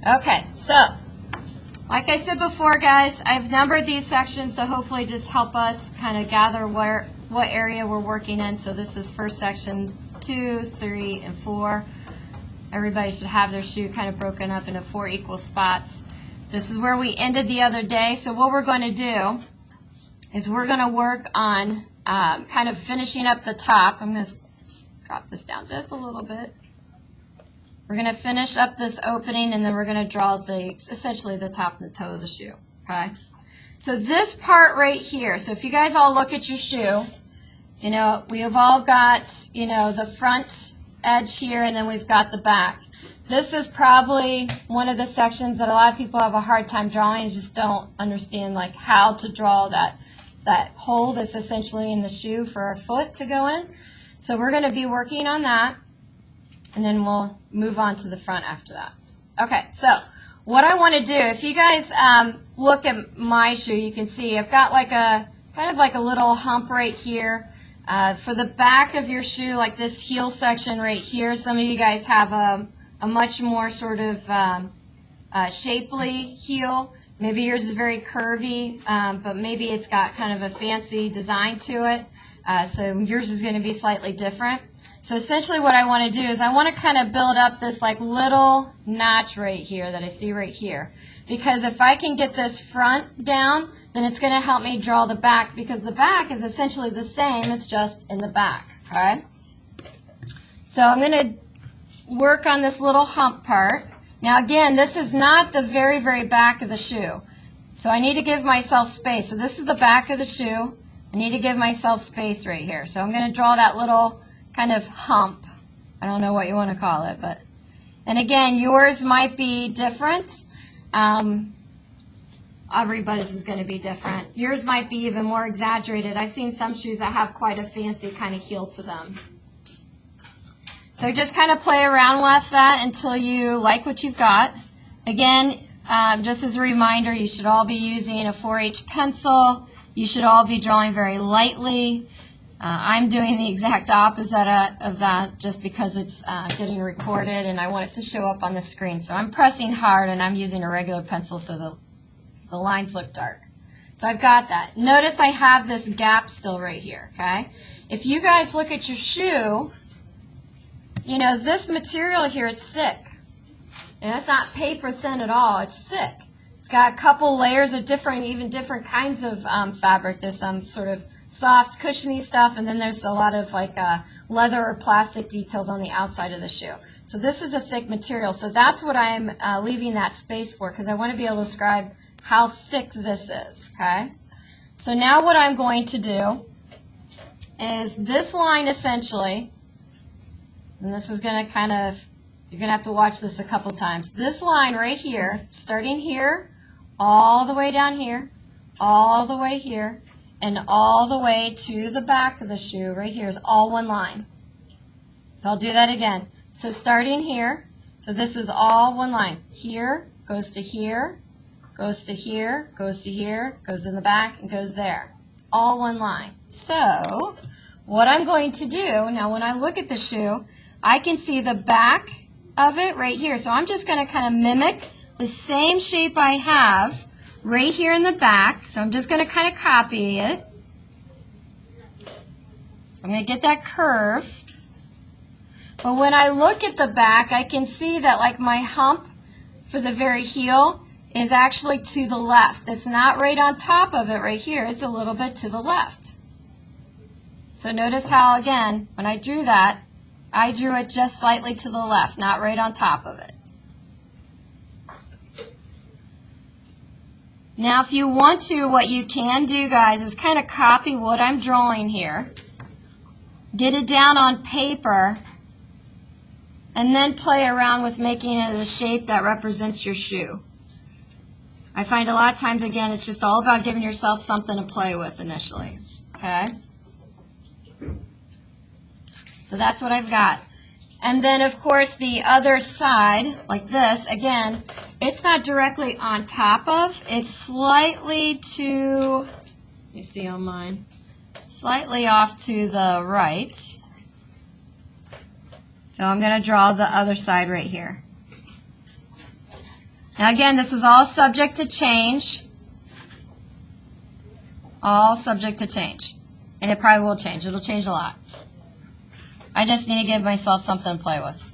Okay, so like I said before, guys, I've numbered these sections, so hopefully just help us kind of gather what area we're working in. So this is first section 2, 3, and 4. Everybody should have their shoe kind of broken up into 4 equal spots. This is where we ended the other day. So what we're going to do is we're going to work on kind of finishing up the top. I'm going to drop this down just a little bit. We're going to finish up this opening, and then we're going to draw essentially the top and the toe of the shoe. Okay. So this part right here. So if you guys all look at your shoe, you know, we have all got, you know, the front edge here, and then we've got the back. This is probably one of the sections that a lot of people have a hard time drawing, and just don't understand like how to draw that hole that's essentially in the shoe for our foot to go in. So we're going to be working on that, and then we'll move on to the front after that. Okay, so what I want to do, if you guys look at my shoe, you can see I've got like a kind of like a little hump right here. For the back of your shoe, like this heel section right here, some of you guys have a much more sort of shapely heel. Maybe yours is very curvy, but maybe it's got kind of a fancy design to it. So yours is going to be slightly different. So essentially what I want to do is I want to kind of build up this like little notch right here that I see right here. Because if I can get this front down, then it's going to help me draw the back, because the back is essentially the same, it's just in the back. Okay? So I'm going to work on this little hump part. Now again, this is not the very, very back of the shoe. So I need to give myself space. So this is the back of the shoe. I need to give myself space right here. So I'm going to draw that little kind of hump. I don't know what you want to call it, but, and again, yours might be different. Everybody's is going to be different. Yours might be even more exaggerated. I've seen some shoes that have quite a fancy kind of heel to them. So just kind of play around with that until you like what you've got. Again, just as a reminder, you should all be using a 4H pencil. You should all be drawing very lightly. I'm doing the exact opposite of that just because it's getting recorded and I want it to show up on the screen. So I'm pressing hard and I'm using a regular pencil so the lines look dark. So I've got that. Notice I have this gap still right here, okay? If you guys look at your shoe, you know, this material here is thick. And it's not paper thin at all. It's thick. It's got a couple layers of even different kinds of fabric. There's some sort of soft, cushiony stuff, and then there's a lot of like leather or plastic details on the outside of the shoe. So this is a thick material. So that's what I'm leaving that space for, because I want to be able to describe how thick this is, okay? So now what I'm going to do is this line essentially, and this is going to kind of, you're going to have to watch this a couple times. This line right here, starting here, all the way down here, all the way here, and all the way to the back of the shoe right here is all one line. So I'll do that again. So starting here, so this is all one line. Here, goes to here, goes to here, goes to here, goes in the back, and goes there. All one line. So what I'm going to do, now when I look at the shoe, I can see the back of it right here. So I'm just going to kind of mimic the same shape I have right here in the back. So I'm just going to kind of copy it. So I'm going to get that curve. But when I look at the back, I can see that like my hump for the very heel is actually to the left. It's not right on top of it right here. It's a little bit to the left. So notice how, again, when I drew that, I drew it just slightly to the left, not right on top of it. Now, if you want to, what you can do, guys, is kind of copy what I'm drawing here, get it down on paper, and then play around with making it a shape that represents your shoe. I find a lot of times, again, it's just all about giving yourself something to play with initially. Okay? So that's what I've got. And then, of course, the other side, like this, again, it's not directly on top of. It's slightly to, let me see on mine, slightly off to the right. So I'm going to draw the other side right here. Now again, this is all subject to change. All subject to change. And it probably will change. It'll change a lot. I just need to give myself something to play with.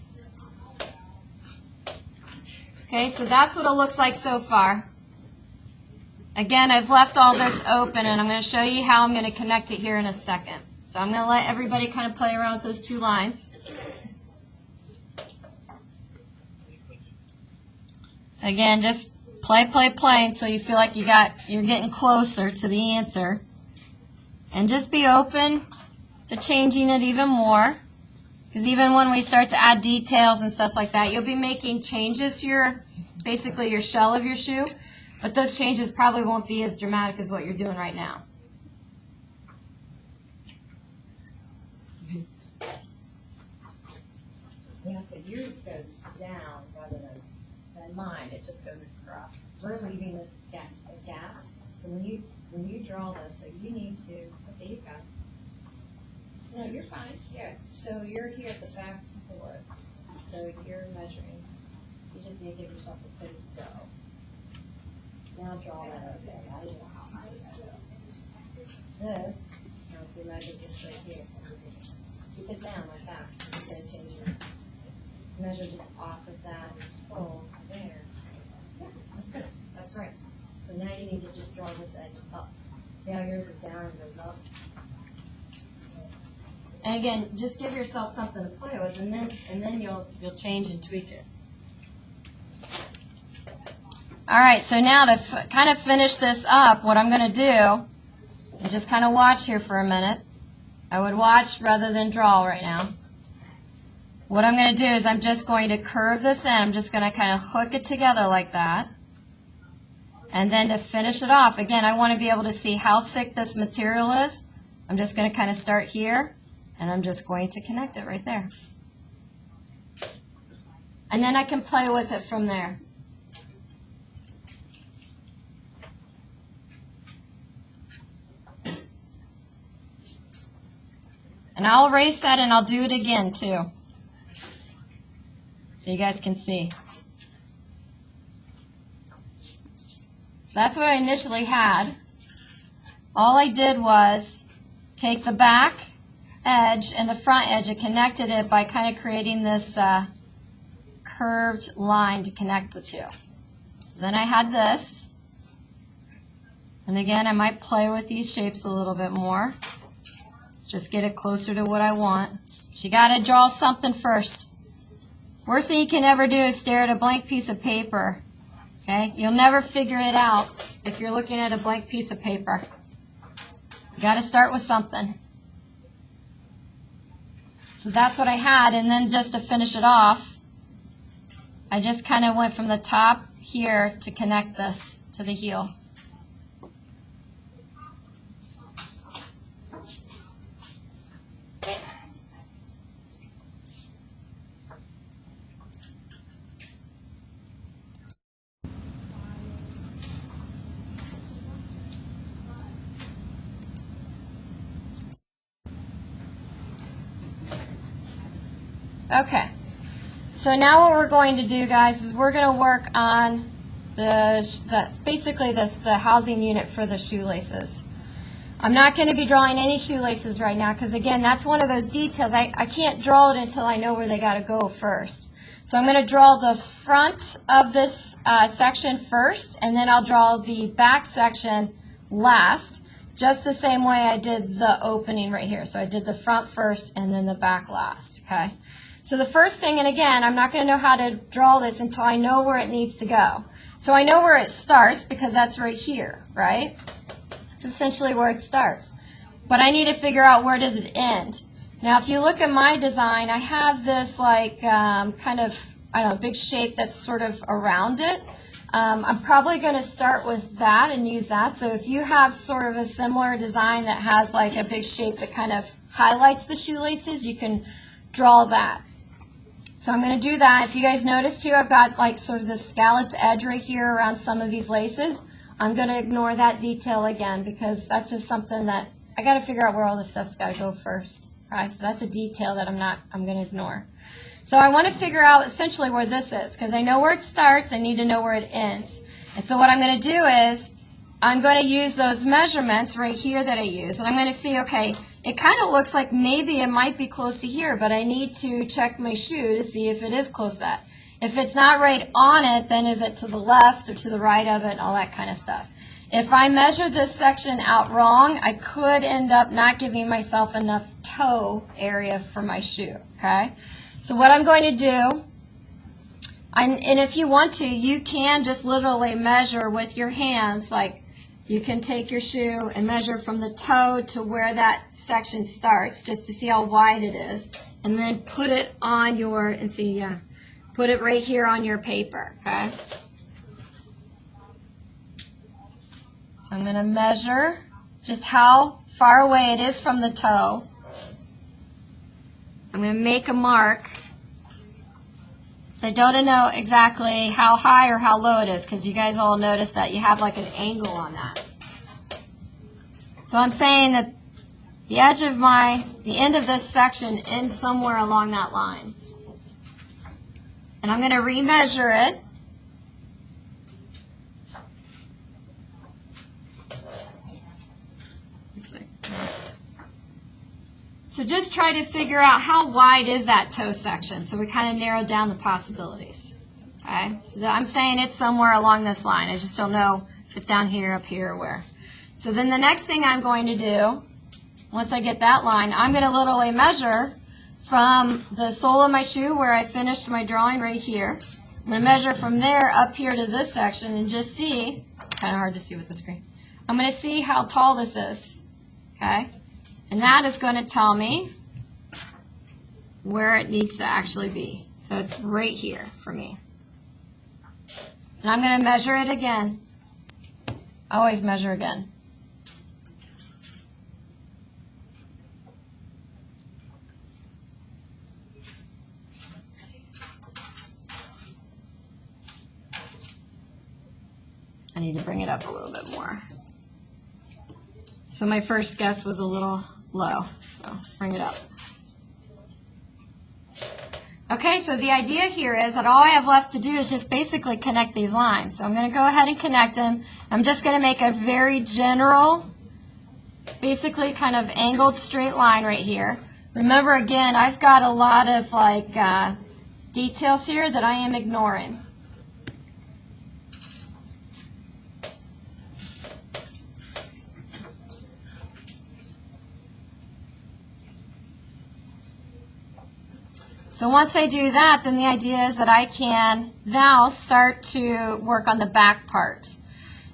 Okay, so that's what it looks like so far. Again, I've left all this open, and I'm going to show you how I'm going to connect it here in a second. So I'm going to let everybody kind of play around with those two lines. Again, just play until you feel like you're getting closer to the answer. And just be open to changing it even more. Because even when we start to add details and stuff like that, you'll be making changes to basically your shell of your shoe. But those changes probably won't be as dramatic as what you're doing right now. Yeah, so yours goes down rather than mine. It just goes across. We're leaving this gap. So when you draw this, so you need to, okay, you got it. No, you're fine. Yeah. So you're here at the back board. So you're measuring. You just need to give yourself a place to go. Now draw that okay. I don't know how high to go. This, now if you measure just right here, keep it down like that. Instead of changing it. Measure just off of that sole there. Yeah, that's good. That's right. So now you need to just draw this edge up. See how yours is down and goes up? And again, just give yourself something to play with, and then you'll change and tweak it. All right, so now to kind of finish this up, what I'm going to do, and just kind of watch here for a minute. I would watch rather than draw right now. What I'm going to do is I'm just going to curve this in. I'm just going to kind of hook it together like that. And then to finish it off, again, I want to be able to see how thick this material is. I'm just going to kind of start here, and I'm just going to connect it right there. And then I can play with it from there. And I'll erase that and I'll do it again too, so you guys can see. So that's what I initially had. All I did was take the back edge and the front edge and connected it by kind of creating this curved line to connect the two. So then I had this. And again, I might play with these shapes a little bit more. Just get it closer to what I want. But you got to draw something first. Worst thing you can ever do is stare at a blank piece of paper. Okay? You'll never figure it out if you're looking at a blank piece of paper. You got to start with something. So that's what I had, and then just to finish it off, I just kind of went from the top here to connect this to the heel. Okay, so now what we're going to do, guys, is we're going to work on basically the housing unit for the shoelaces. I'm not going to be drawing any shoelaces right now because, again, that's one of those details. I can't draw it until I know where they got to go first. So I'm going to draw the front of this section first, and then I'll draw the back section last, just the same way I did the opening right here. So I did the front first and then the back last, okay? So the first thing, and again, I'm not going to know how to draw this until I know where it needs to go. So I know where it starts because that's right here, right? It's essentially where it starts. But I need to figure out where does it end. Now, if you look at my design, I have this like kind of, I don't know, big shape that's sort of around it. I'm probably going to start with that and use that. So if you have sort of a similar design that has like a big shape that kind of highlights the shoelaces, you can draw that. So I'm going to do that. If you guys notice too, I've got like sort of this scalloped edge right here around some of these laces. I'm going to ignore that detail again because that's just something that I got to figure out where all this stuff's got to go first. All right, so that's a detail that I'm going to ignore. So I want to figure out essentially where this is, because I know where it starts, I need to know where it ends. And so what I'm going to do is, I'm going to use those measurements right here that I use, and I'm going to see, okay, it kind of looks like maybe it might be close to here, but I need to check my shoe to see if it is close to that. If it's not right on it, then is it to the left or to the right of it, and all that kind of stuff. If I measure this section out wrong, I could end up not giving myself enough toe area for my shoe, okay? So what I'm going to do, and if you want to, you can just literally measure with your hands, like you can take your shoe and measure from the toe to where that section starts, just to see how wide it is, and then put it on your, and see, yeah, put it right here on your paper, okay? So I'm going to measure just how far away it is from the toe. I'm going to make a mark. So I don't know exactly how high or how low it is, because you guys all notice that you have like an angle on that. So I'm saying that the edge of the end of this section ends somewhere along that line. And I'm going to remeasure it. So just try to figure out how wide is that toe section, so we kind of narrowed down the possibilities. Okay, so I'm saying it's somewhere along this line. I just don't know if it's down here, up here, or where. So then the next thing I'm going to do, once I get that line, I'm going to literally measure from the sole of my shoe where I finished my drawing right here. I'm going to measure from there up here to this section and just see, kind of hard to see with the screen, I'm going to see how tall this is. Okay? And that is going to tell me where it needs to actually be. So it's right here for me. And I'm going to measure it again. I always measure again. I need to bring it up a little bit more. So my first guess was a little low, so bring it up. Okay, so the idea here is that all I have left to do is just basically connect these lines. So I'm going to go ahead and connect them. I'm just going to make a very general, basically kind of angled straight line right here. Remember, again, I've got a lot of like details here that I am ignoring. So once I do that, then the idea is that I can now start to work on the back part.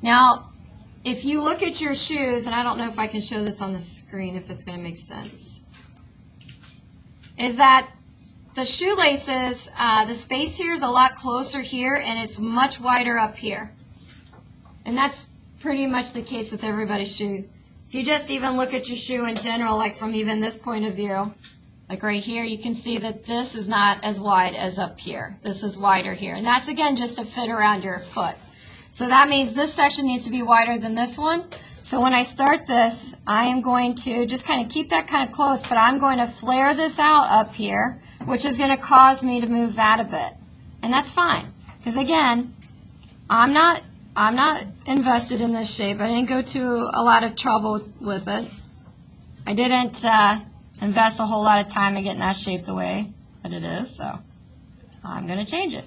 Now, if you look at your shoes, and I don't know if I can show this on the screen if it's going to make sense, is that the shoelaces, the space here is a lot closer here, and it's much wider up here. And that's pretty much the case with everybody's shoe. If you just even look at your shoe in general, like from even this point of view, like right here, you can see that this is not as wide as up here. This is wider here. And that's, again, just to fit around your foot. So that means this section needs to be wider than this one. So when I start this, I am going to just kind of keep that kind of close, but I'm going to flare this out up here, which is going to cause me to move that a bit. And that's fine. Because, again, I'm not invested in this shape. I didn't go to a lot of trouble with it. I didn't invest a whole lot of time in getting that shape the way that it is, so I'm going to change it.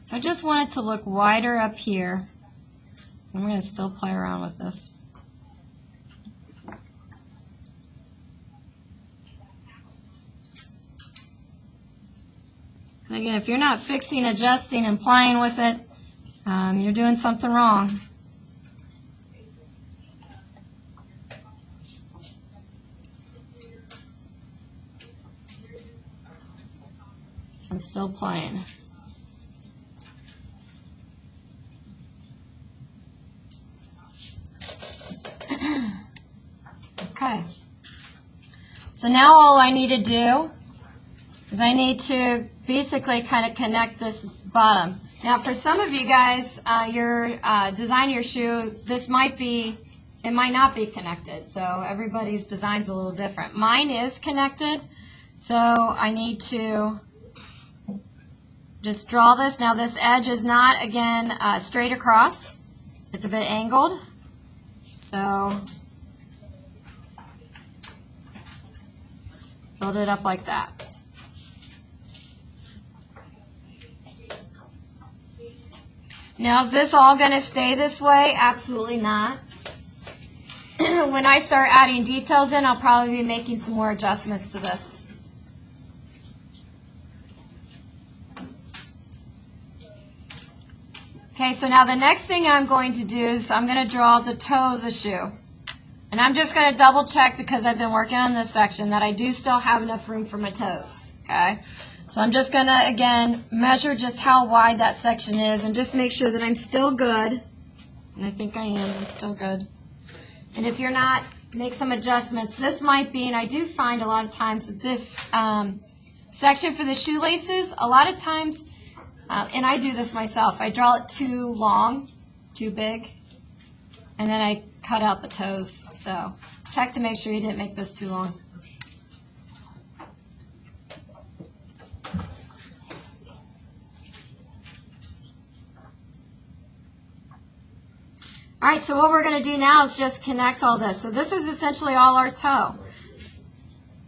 So I just want it to look wider up here. I'm going to still play around with this. And again, if you're not fixing, adjusting, and playing with it, you're doing something wrong. So I'm still playing. Okay. So now all I need to do is I need to basically kind of connect this bottom. Now for some of you guys, you're designing your shoe, it might not be connected. So everybody's design's a little different. Mine is connected, so I need to just draw this. Now this edge is not, again, straight across. It's a bit angled. So build it up like that. Now, is this all going to stay this way? Absolutely not. When I start adding details in, I'll probably be making some more adjustments to this. Okay, so now the next thing I'm going to do is I'm going to draw the toe of the shoe. And I'm just going to double check, because I've been working on this section, that I do still have enough room for my toes. Okay, so I'm just going to, again, measure just how wide that section is and just make sure that I'm still good. And I think I am. I'm still good. And if you're not, make some adjustments. This might be, and I do find a lot of times that this section for the shoelaces, a lot of times, and I do this myself, I draw it too long, too big, and then I cut out the toes. So check to make sure you didn't make this too long. All right, so what we're going to do now is just connect all this. So this is essentially all our toe.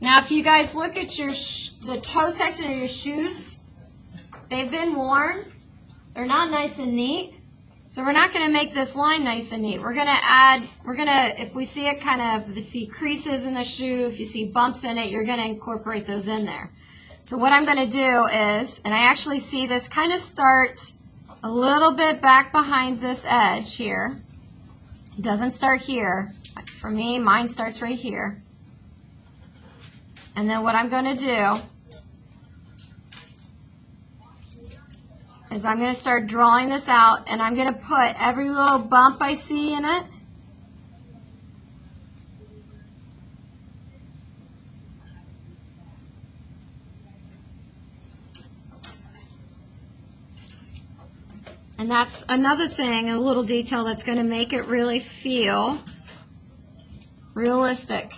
Now, if you guys look at the toe section of your shoes, they've been worn. They're not nice and neat. So we're not going to make this line nice and neat. We're going to if we see it if you see creases in the shoe, if you see bumps in it, you're going to incorporate those in there. So what I'm going to do is, and I actually see this kind of start a little bit back behind this edge here. It doesn't start here. For me, mine starts right here. And then what I'm going to do is I'm going to start drawing this out, and I'm going to put every little bump I see in it. And that's another thing, a little detail that's going to make it really feel realistic.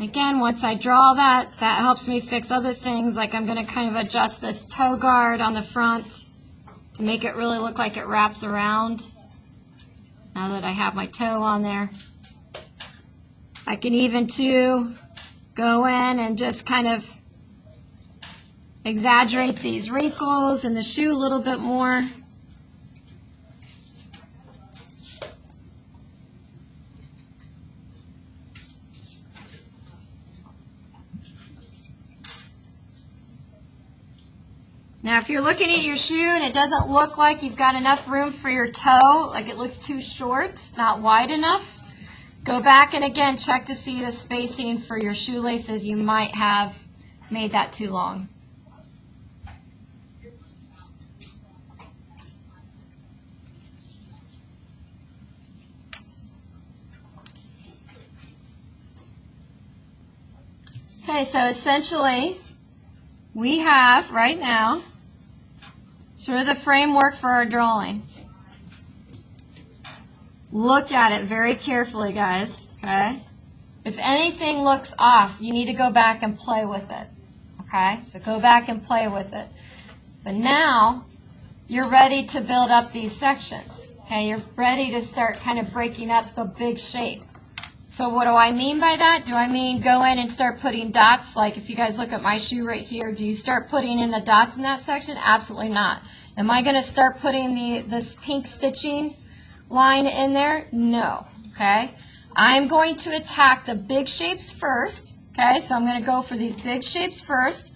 Again, once I draw that helps me fix other things, like I'm going to kind of adjust this toe guard on the front to make it really look like it wraps around. Now that I have my toe on there, I can even too go in and just kind of exaggerate these wrinkles in the shoe a little bit more. Now, if you're looking at your shoe and it doesn't look like you've got enough room for your toe, like it looks too short, not wide enough, go back and again check to see the spacing for your shoelaces. You might have made that too long. Okay, so essentially we have right now sort of the framework for our drawing. Look at it very carefully, guys, okay? If anything looks off, you need to go back and play with it, okay? So go back and play with it. But now you're ready to build up these sections, okay? You're ready to start kind of breaking up the big shape. So what do I mean by that? Do I mean go in and start putting dots? Like if you guys look at my shoe right here, do you start putting in the dots in that section? Absolutely not. Am I going to start putting this pink stitching line in there? No. Okay. I'm going to attack the big shapes first. Okay. So I'm going to go for these big shapes first.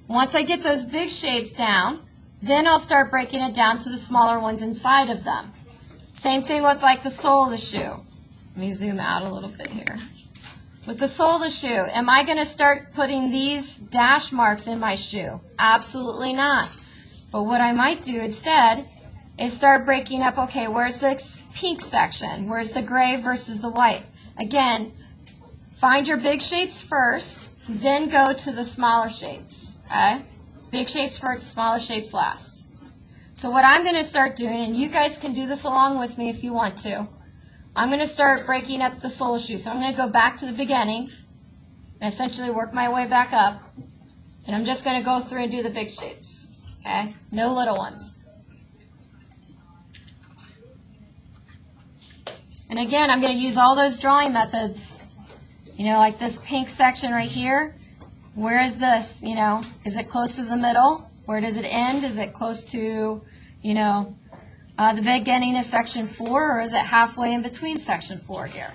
Once I get those big shapes down, then I'll start breaking it down to the smaller ones inside of them. Same thing with like the sole of the shoe. Let me zoom out a little bit here. With the sole of the shoe, am I going to start putting these dash marks in my shoe? Absolutely not. But what I might do instead is start breaking up, okay, where's the pink section? Where's the gray versus the white? Again, find your big shapes first, then go to the smaller shapes, okay? Big shapes first, smaller shapes last. So what I'm going to start doing, and you guys can do this along with me if you want to, I'm going to start breaking up the sole shoe. So I'm going to go back to the beginning and essentially work my way back up. And I'm just going to go through and do the big shapes, okay? No little ones. And again, I'm going to use all those drawing methods, you know, like this pink section right here. Where is this, you know? Is it close to the middle? Where does it end? Is it close to, you know, the beginning of section 4, or is it halfway in between section 4 here?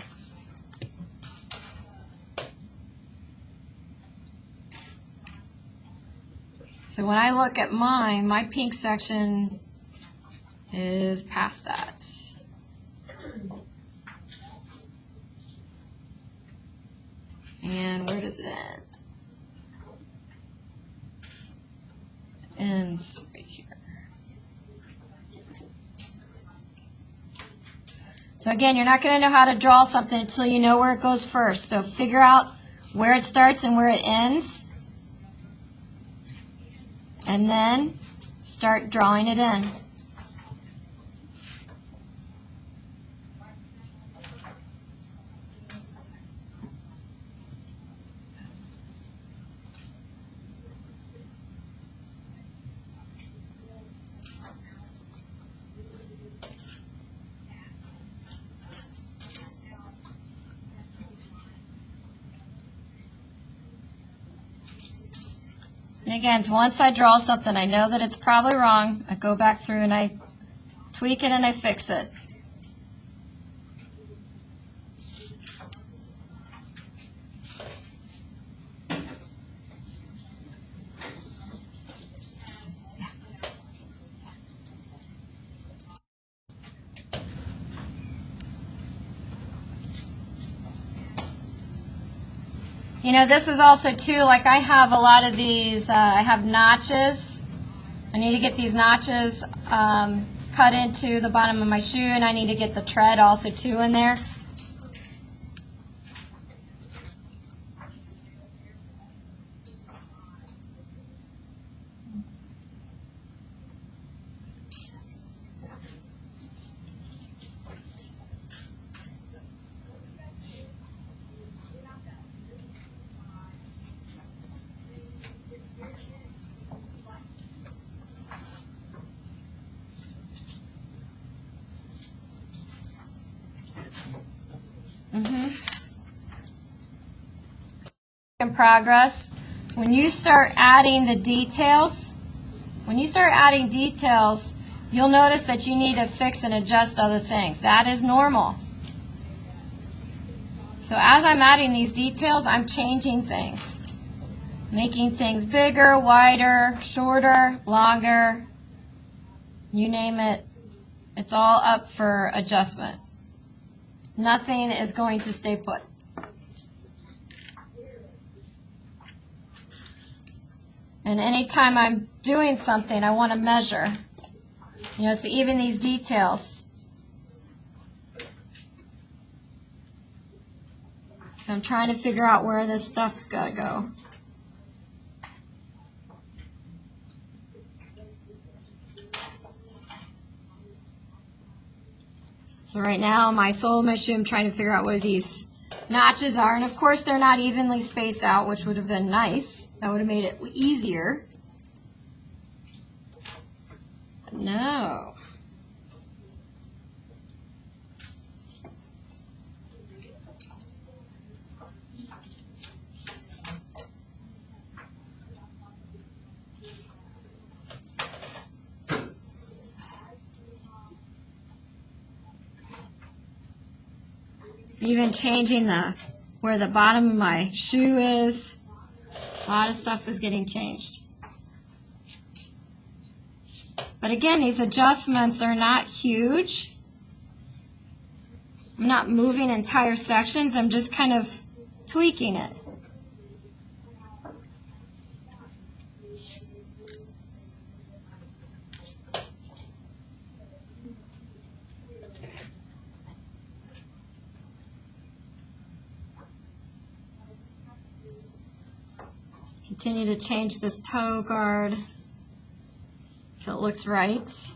So when I look at mine, my pink section is past that. And where does it end? It ends right here. So again, you're not going to know how to draw something until you know where it goes first. So figure out where it starts and where it ends. And then start drawing it in. And again, so once I draw something, I know that it's probably wrong. I go back through and I tweak it and I fix it. You know, this is also too, like I have a lot of these, I have notches. I need to get these notches cut into the bottom of my shoe, and I need to get the tread also too in there. In progress. When you start adding the details, you'll notice that you need to fix and adjust other things. That is normal. So as I'm adding these details, I'm changing things. Making things bigger, wider, shorter, longer, you name it. It's all up for adjustment. Nothing is going to stay put. And anytime I'm doing something, I want to measure. You know, so even these details. So I'm trying to figure out where this stuff's got to go. So right now, my sole of my shoe, I'm trying to figure out where these notches are. And of course, they're not evenly spaced out, which would have been nice. That would have made it easier. No. Even changing where the bottom of my shoe is. A lot of stuff is getting changed. But again, these adjustments are not huge. I'm not moving entire sections. I'm just kind of tweaking it. continue to change this toe guard till it looks right.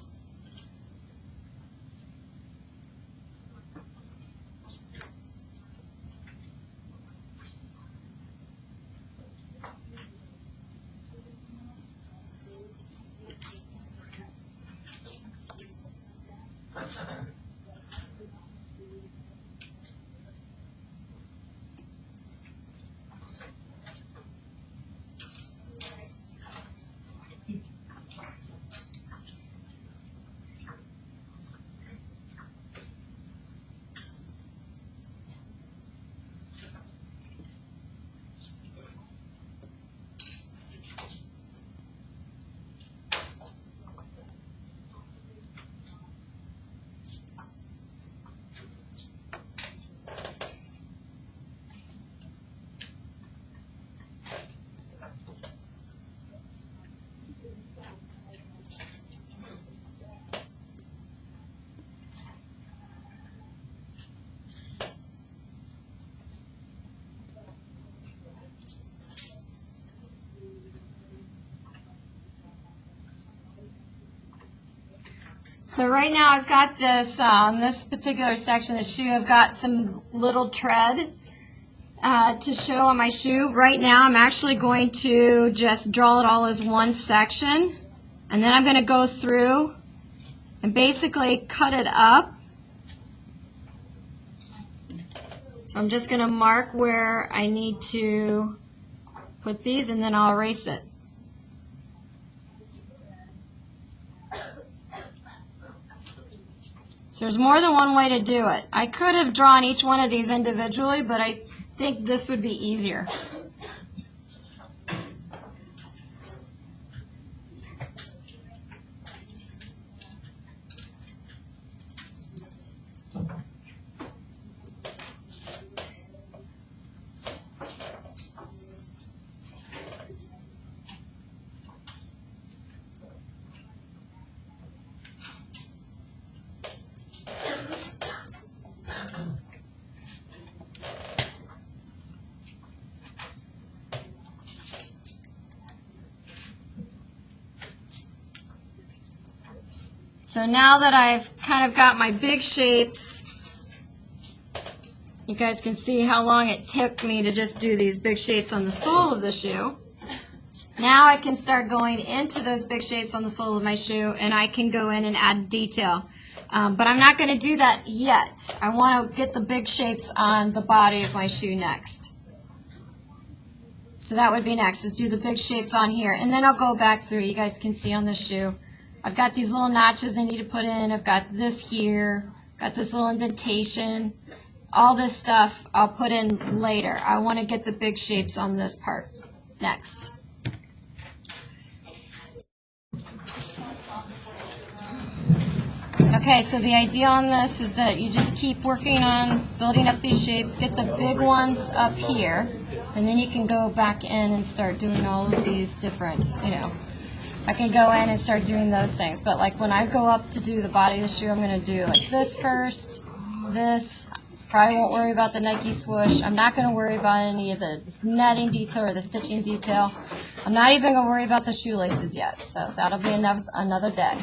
So right now I've got this, on this particular section of the shoe, I've got some little tread to show on my shoe. Right now I'm actually going to just draw it all as one section, and then I'm going to go through and basically cut it up. So I'm just going to mark where I need to put these, and then I'll erase it. So there's more than one way to do it. I could have drawn each one of these individually, but I think this would be easier. So now that I've kind of got my big shapes, you guys can see how long it took me to just do these big shapes on the sole of the shoe. Now I can start going into those big shapes on the sole of my shoe, and I can go in and add detail. But I'm not going to do that yet. I want to get the big shapes on the body of my shoe next. So that would be next, is do the big shapes on here. And then I'll go back through. You guys can see on the shoe, I've got these little notches I need to put in. I've got this here, got this little indentation. All this stuff I'll put in later. I want to get the big shapes on this part next. Okay, so the idea on this is that you just keep working on building up these shapes, get the big ones up here, and then you can go back in and start doing all of these different, I can go in and start doing those things. But like when I go up to do the body of the shoe, I'm going to do like this first, this. Probably won't worry about the Nike swoosh. I'm not going to worry about any of the netting detail or the stitching detail. I'm not even going to worry about the shoelaces yet. So that'll be another day.